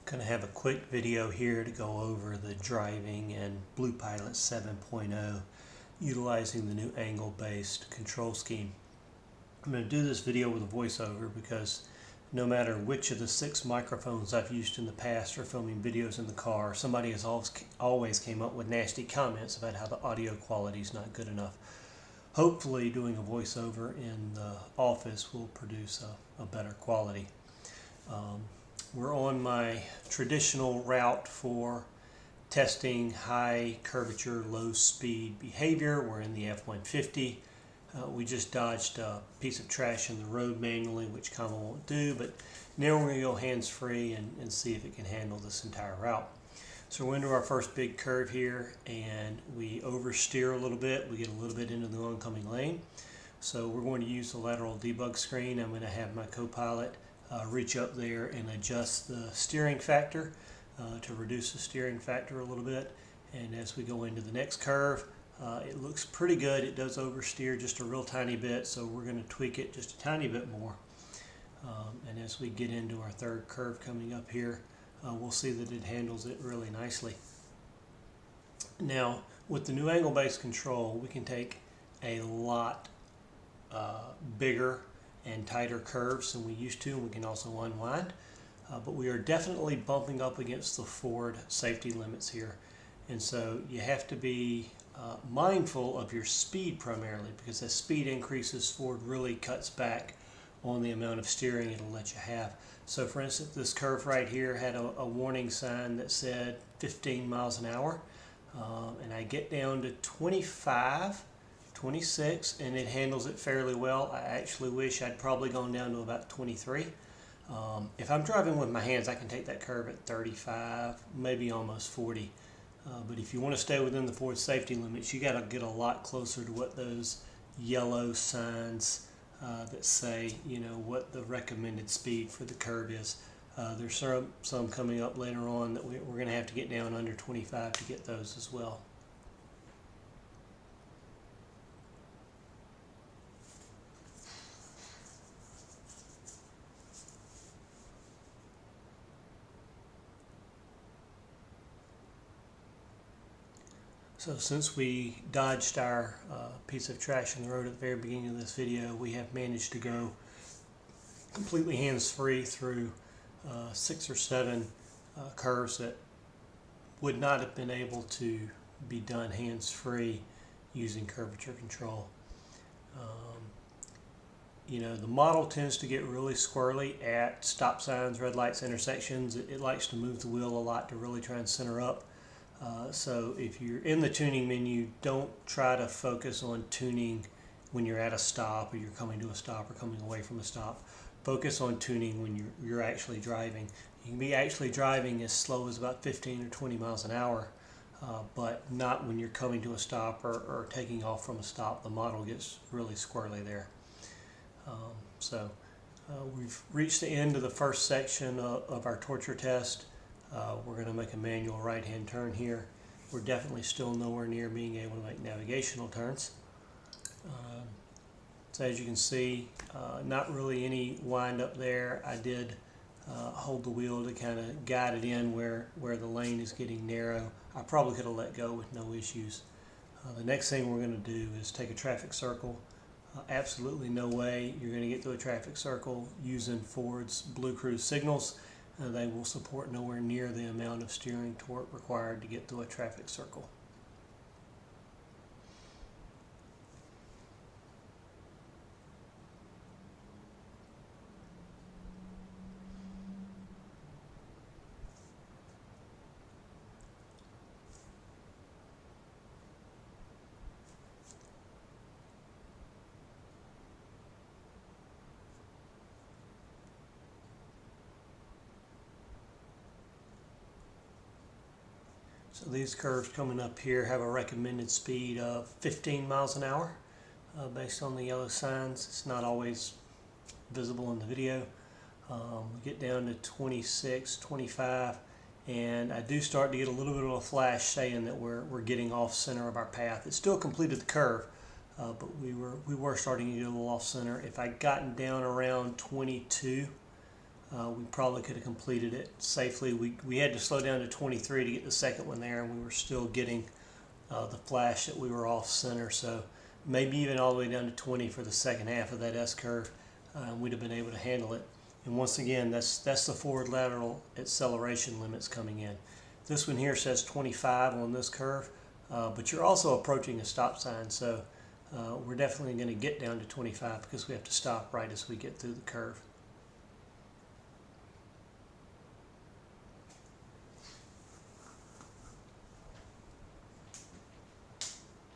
Going to have a quick video here to go over the driving and BluePilot 7.0 utilizing the new angle-based control scheme. I'm going to do this video with a voiceover because no matter which of the 6 microphones I've used in the past for filming videos in the car, somebody has always came up with nasty comments about how the audio quality is not good enough. Hopefully doing a voiceover in the office will produce a better quality. We're on my traditional route for testing high curvature, low speed behavior. We're in the F-150. We just dodged a piece of trash in the road manually, which comma won't do, but now we're going to go hands-free and see if it can handle this entire route. So we're into our first big curve here, and we oversteer a little bit. We get a little bit into the oncoming lane. So we're going to use the lateral debug screen. I'm going to have my co-pilot reach up there and adjust the steering factor to reduce the steering factor a little bit. And as we go into the next curve, it looks pretty good. It does oversteer just a real tiny bit, so we're going to tweak it just a tiny bit more. And as we get into our third curve coming up here, we'll see that it handles it really nicely. Now, with the new angle-based control, we can take a lot bigger and tighter curves than we used to, and we can also unwind. But we are definitely bumping up against the Ford safety limits here. And so you have to be mindful of your speed primarily, because as speed increases, Ford really cuts back on the amount of steering it'll let you have. So for instance, this curve right here had a warning sign that said 15 miles an hour. And I get down to 25, 26, and it handles it fairly well. I actually wish I'd probably gone down to about 23. If I'm driving with my hands, I can take that curve at 35, maybe almost 40. But if you want to stay within the Ford safety limits, you got to get a lot closer to what those yellow signs that say, you know, what the recommended speed for the curve is. There's some coming up later on that we're going to have to get down under 25 to get those as well. So since we dodged our piece of trash in the road at the very beginning of this video, we have managed to go completely hands-free through 6 or 7 curves that would not have been able to be done hands-free using curvature control. You know, the model tends to get really squirrely at stop signs, red lights, intersections. It likes to move the wheel a lot to really try and center up. So if you're in the tuning menu, don't try to focus on tuning when you're at a stop or you're coming to a stop or coming away from a stop. Focus on tuning when you're actually driving. You can be actually driving as slow as about 15 or 20 miles an hour, but not when you're coming to a stop or taking off from a stop. The model gets really squirrely there. We've reached the end of the first section of our torture test. We're going to make a manual right-hand turn here. We're definitely still nowhere near being able to make navigational turns. So as you can see, not really any wind up there. I did hold the wheel to kind of guide it in where the lane is getting narrow. I probably could have let go with no issues. The next thing we're going to do is take a traffic circle. Absolutely no way you're going to get to a traffic circle using Ford's Blue Cruise signals. They will support nowhere near the amount of steering torque required to get through a traffic circle. So these curves coming up here have a recommended speed of 15 miles an hour based on the yellow signs. It's not always visible in the video. We get down to 26, 25, and I do start to get a little bit of a flash saying that we're getting off center of our path. It still completed the curve, but we were starting to get a little off center. If I'd gotten down around 22, We probably could have completed it safely. We had to slow down to 23 to get the second one there, and we were still getting the flash that we were off center. So maybe even all the way down to 20 for the second half of that S-curve, we'd have been able to handle it. And once again, that's the forward lateral acceleration limits coming in. This one here says 25 on this curve, but you're also approaching a stop sign, so we're definitely going to get down to 25 because we have to stop right as we get through the curve.